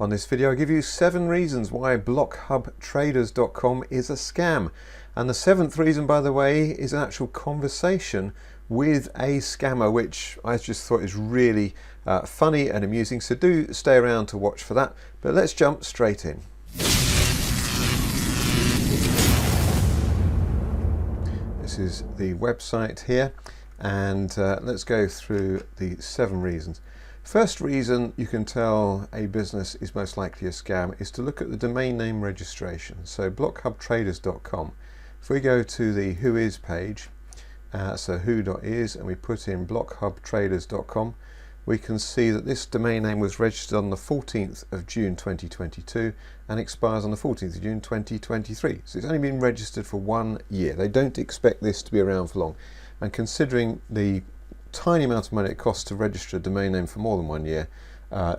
On this video I give you 7 reasons why blockhubtraders.com is a scam, and the 7th reason, by the way, is an actual conversation with a scammer, which I just thought is really funny and amusing, so do stay around to watch for that. But let's jump straight in. This is the website here, and let's go through the 7 reasons. First reason you can tell a business is most likely a scam is to look at the domain name registration. So blockhubtraders.com, if we go to the who is page, so who.is, and we put in blockhubtraders.com, we can see that this domain name was registered on the 14th of June 2022 and expires on the 14th of June 2023. So it's only been registered for 1 year. They don't expect this to be around for long, and considering the tiny amount of money it costs to register a domain name for more than 1 year,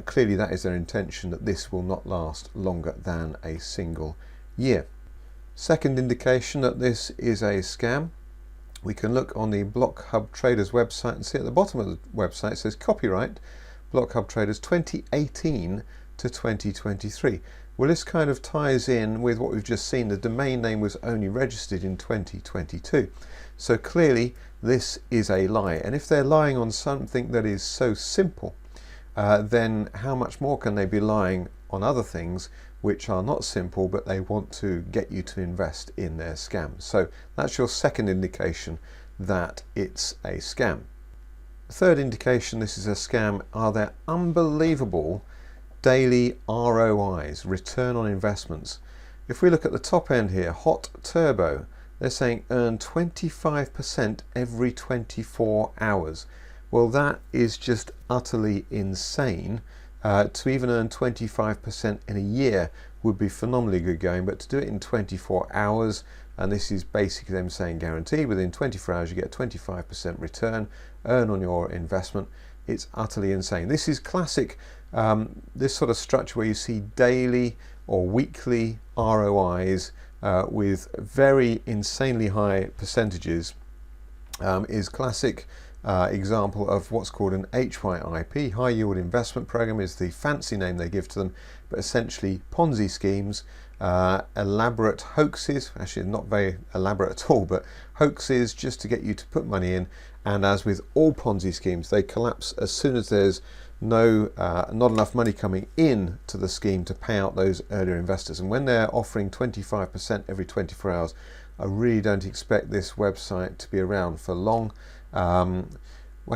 clearly that is their intention, that this will not last longer than a single year. Second indication that this is a scam, we can look on the Blockhub Traders website and see at the bottom of the website it says copyright Blockhub Traders 2018 to 2023. Well, this kind of ties in with what we've just seen. The domain name was only registered in 2022. So clearly this is a lie. And if they're lying on something that is so simple, then how much more can they be lying on other things which are not simple, but they want to get you to invest in their scam? So that's your second indication that it's a scam. The third indication this is a scam are their unbelievable daily ROIs, return on investments. If we look at the top end here, Hot Turbo, they're saying earn 25% every 24 hours. Well, that is just utterly insane. To even earn 25% in a year would be phenomenally good going, but to do it in 24 hours, and this is basically them saying guaranteed within 24 hours you get 25% return, earn on your investment, it's utterly insane. This is classic, this sort of structure where you see daily or weekly ROIs with very insanely high percentages, is classic example of what's called an HYIP, high yield investment program is the fancy name they give to them, but essentially Ponzi schemes, elaborate hoaxes, actually not very elaborate at all, but hoaxes just to get you to put money in. And as with all Ponzi schemes, they collapse as soon as there's not enough money coming in to the scheme to pay out those earlier investors. And when they're offering 25% every 24 hours, I really don't expect this website to be around for long. Well,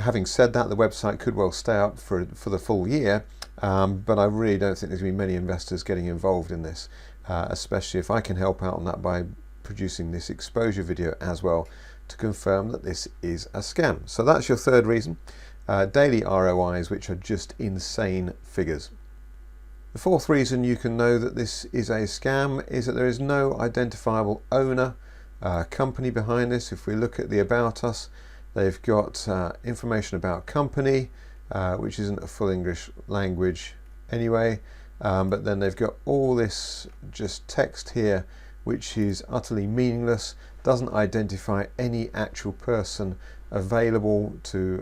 having said that, the website could well stay up for the full year, but I really don't think there's going to be many investors getting involved in this, especially if I can help out on that by producing this exposure video as well to confirm that this is a scam. So that's your third reason, daily ROIs, which are just insane figures. The fourth reason you can know that this is a scam is that there is no identifiable owner, company behind this. If we look at the About Us, they've got information about company, which isn't a full English language anyway, but then they've got all this just text here which is utterly meaningless, doesn't identify any actual person available to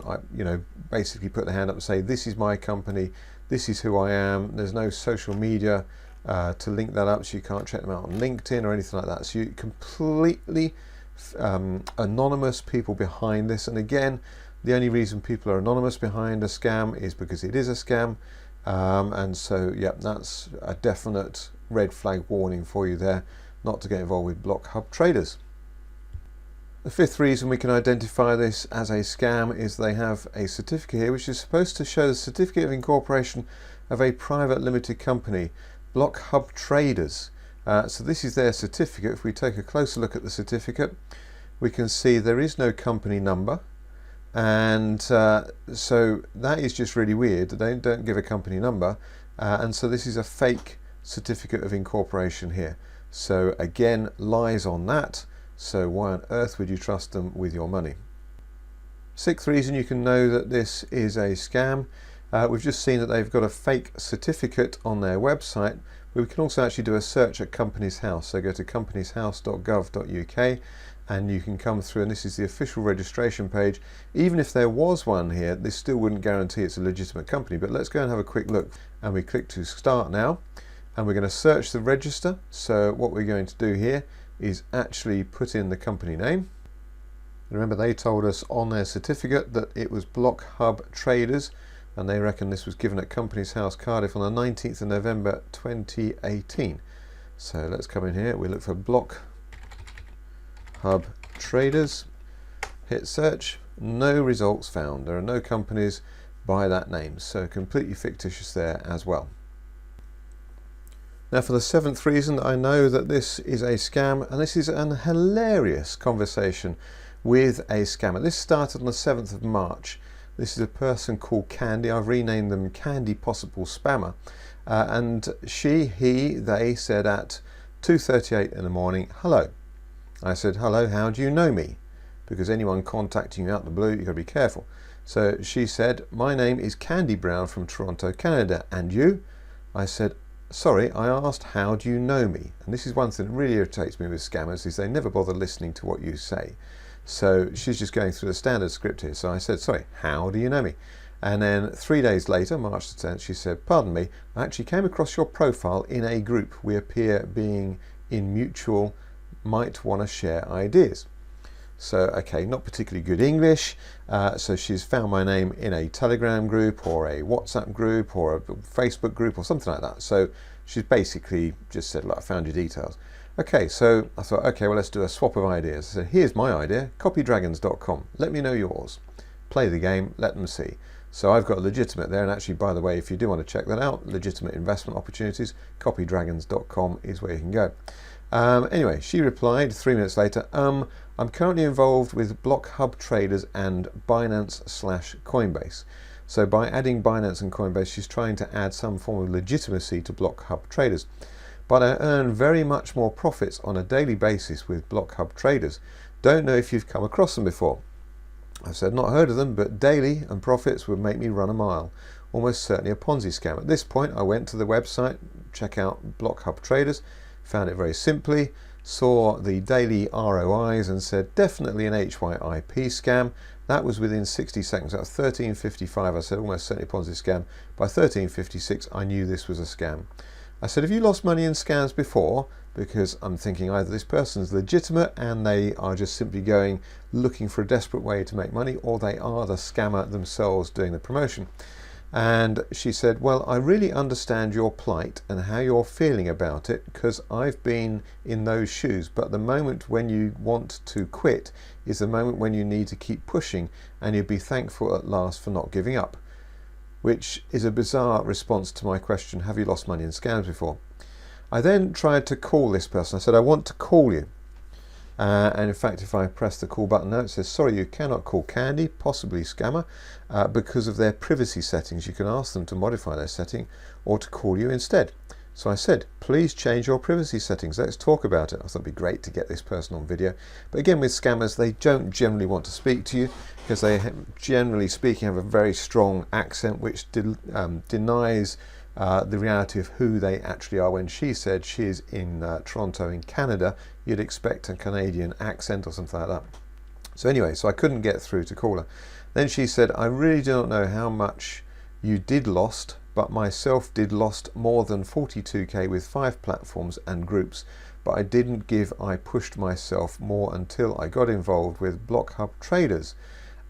basically put their hand up and say this is my company, this is who I am. There's no social media to link that up, so you can't check them out on LinkedIn or anything like that. So you completely anonymous people behind this. And again, the only reason people are anonymous behind a scam is because it is a scam, and so yeah, that's a definite red flag warning for you there, not to get involved with Blockhub Traders. The fifth reason we can identify this as a scam is they have a certificate here which is supposed to show the certificate of incorporation of a private limited company, Blockhub Traders. So this is their certificate. If we take a closer look at the certificate, we can see there is no company number, and so that is just really weird. They don't give a company number, and so this is a fake certificate of incorporation here. So again, lies on that. So why on earth would you trust them with your money? Sixth reason you can know that this is a scam, we've just seen that they've got a fake certificate on their website, but we can also actually do a search at Companies House. So go to companieshouse.gov.uk and you can come through, and this is the official registration page. Even if there was one here, this still wouldn't guarantee it's a legitimate company, but let's go and have a quick look. And we click to start now, and we're going to search the register. So what we're going to do here is actually put in the company name. Remember, they told us on their certificate that it was Blockhub Traders, and they reckon this was given at Companies House, Cardiff on the 19th of November 2018. So let's come in here, we look for Blockhub Traders, hit search, no results found. There are no companies by that name, so completely fictitious there as well. Now for the seventh reason, I know that this is a scam, and this is an hilarious conversation with a scammer. This started on the 7th of March. This is a person called Candy. I've renamed them Candy Possible Spammer. And they said at 2:38 in the morning, hello. I said, hello, how do you know me? Because anyone contacting you out of the blue, you've got to be careful. So she said, my name is Candy Brown from Toronto, Canada. And you? I said, sorry, I asked, how do you know me? And this is one thing that really irritates me with scammers, is they never bother listening to what you say. So she's just going through the standard script here. So I said, sorry, how do you know me? And then 3 days later, March the 10th, she said, pardon me, I actually came across your profile in a group. We appear being in mutual, might want to share ideas. So, okay, not particularly good English. So she's found my name in a Telegram group or a WhatsApp group or a Facebook group or something like that. So she's basically just said, look, I found your details. Okay, so I thought, okay, well, let's do a swap of ideas. So here's my idea, copydragons.com. Let me know yours. Play the game, let them see. So I've got legitimate there, and actually, by the way, if you do want to check that out, legitimate investment opportunities, copydragons.com is where you can go. Anyway, she replied 3 minutes later, I'm currently involved with Blockhub Traders and Binance/Coinbase. So by adding Binance and Coinbase, she's trying to add some form of legitimacy to Blockhub Traders. But I earn very much more profits on a daily basis with Blockhub Traders. Don't know if you've come across them before. I said, not heard of them, but daily and profits would make me run a mile. Almost certainly a Ponzi scam. At this point, I went to the website, check out Blockhub Traders, found it very simply, saw the daily ROIs and said, definitely an HYIP scam. That was within 60 seconds. At 13:55, I said, almost certainly a Ponzi scam. By 13:56, I knew this was a scam. I said, have you lost money in scams before? Because I'm thinking either this person's legitimate and they are just simply looking for a desperate way to make money, or they are the scammer themselves doing the promotion. And she said, well, I really understand your plight and how you're feeling about it, because I've been in those shoes. But the moment when you want to quit is the moment when you need to keep pushing, and you'd be thankful at last for not giving up. Which is a bizarre response to my question, have you lost money in scams before? I then tried to call this person. I said, I want to call you. And in fact, if I press the call button now, it says, sorry, you cannot call Candy, possibly scammer, because of their privacy settings. You can ask them to modify their setting or to call you instead. So I said, please change your privacy settings. Let's talk about it. I thought it'd be great to get this person on video. But again, with scammers, they don't generally want to speak to you because they, generally speaking, have a very strong accent which denies the reality of who they actually are. When she said she is in Toronto in Canada, you'd expect a Canadian accent or something like that. So anyway, so I couldn't get through to call her. Then she said, I really do not know how much you did lost, but myself did lost more than 42k with 5 platforms and groups, but I didn't give, I pushed myself more until I got involved with Blockhub Traders,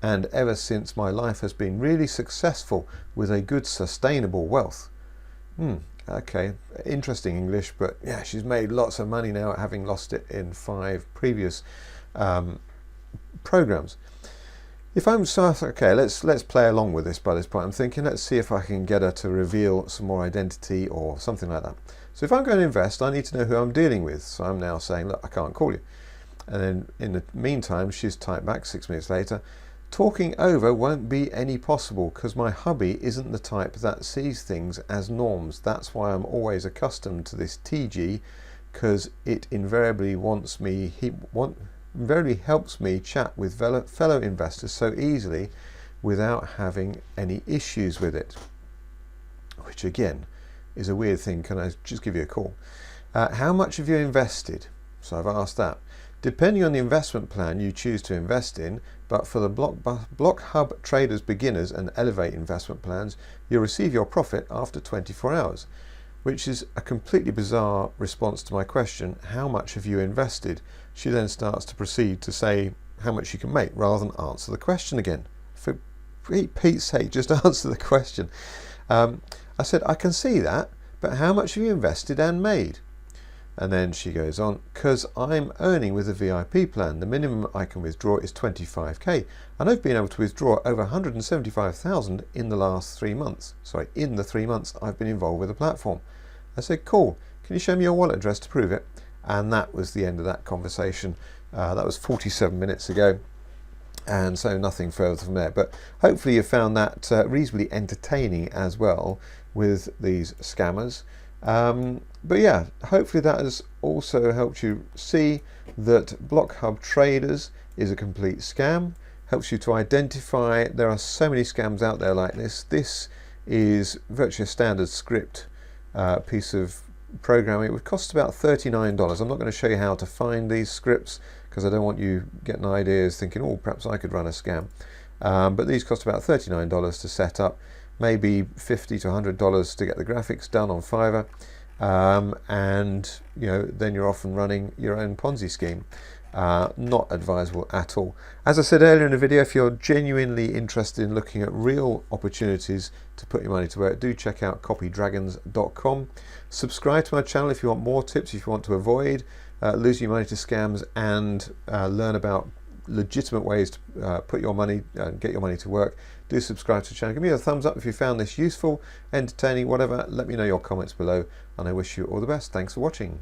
and ever since my life has been really successful with a good sustainable wealth. Okay, interesting English, but yeah, she's made lots of money now, having lost it in 5 previous programs. If I'm so okay, let's play along with this. By this point, I'm thinking, let's see if I can get her to reveal some more identity or something like that. So if I'm going to invest, I need to know who I'm dealing with. So I'm now saying, look, I can't call you. And then in the meantime, she's typed back 6 minutes later, talking over won't be any possible because my hubby isn't the type that sees things as norms. That's why I'm always accustomed to this TG, because it invariably invariably helps me chat with fellow investors so easily without having any issues with it. Which again is a weird thing. Can I just give you a call? How much have you invested? So I've asked that. Depending on the investment plan you choose to invest in, but for the blockhub traders beginners and elevate investment plans, you'll receive your profit after 24 hours, which is a completely bizarre response to my question, how much have you invested? She then starts to proceed to say how much you can make rather than answer the question again. For Pete's sake, just answer the question. I said, I can see that, but how much have you invested and made? And then she goes on, because I'm earning with a VIP plan. The minimum I can withdraw is 25k, and I've been able to withdraw over 175,000 in the last 3 months. Sorry, in the 3 months I've been involved with the platform. I said, cool, can you show me your wallet address to prove it? And that was the end of that conversation. That was 47 minutes ago. And so nothing further from there. But hopefully you found that reasonably entertaining as well with these scammers. But yeah, hopefully that has also helped you see that blockhub traders is a complete scam. Helps you to identify there are so many scams out there like this. This is virtually a standard script piece of programming. It would cost about $39. I'm not going to show you how to find these scripts because I don't want you getting ideas thinking, oh, perhaps I could run a scam. But these cost about $39 to set up, maybe $50 to $100 to get the graphics done on Fiverr. And then you're off and running your own Ponzi scheme. Not advisable at all. As I said earlier in the video, if you're genuinely interested in looking at real opportunities to put your money to work, do check out copydragons.com. Subscribe to my channel if you want more tips, if you want to avoid losing your money to scams and learn about legitimate ways to put your money, get your money to work. Do subscribe to the channel. Give me a thumbs up if you found this useful, entertaining, whatever. Let me know your comments below, and I wish you all the best. Thanks for watching.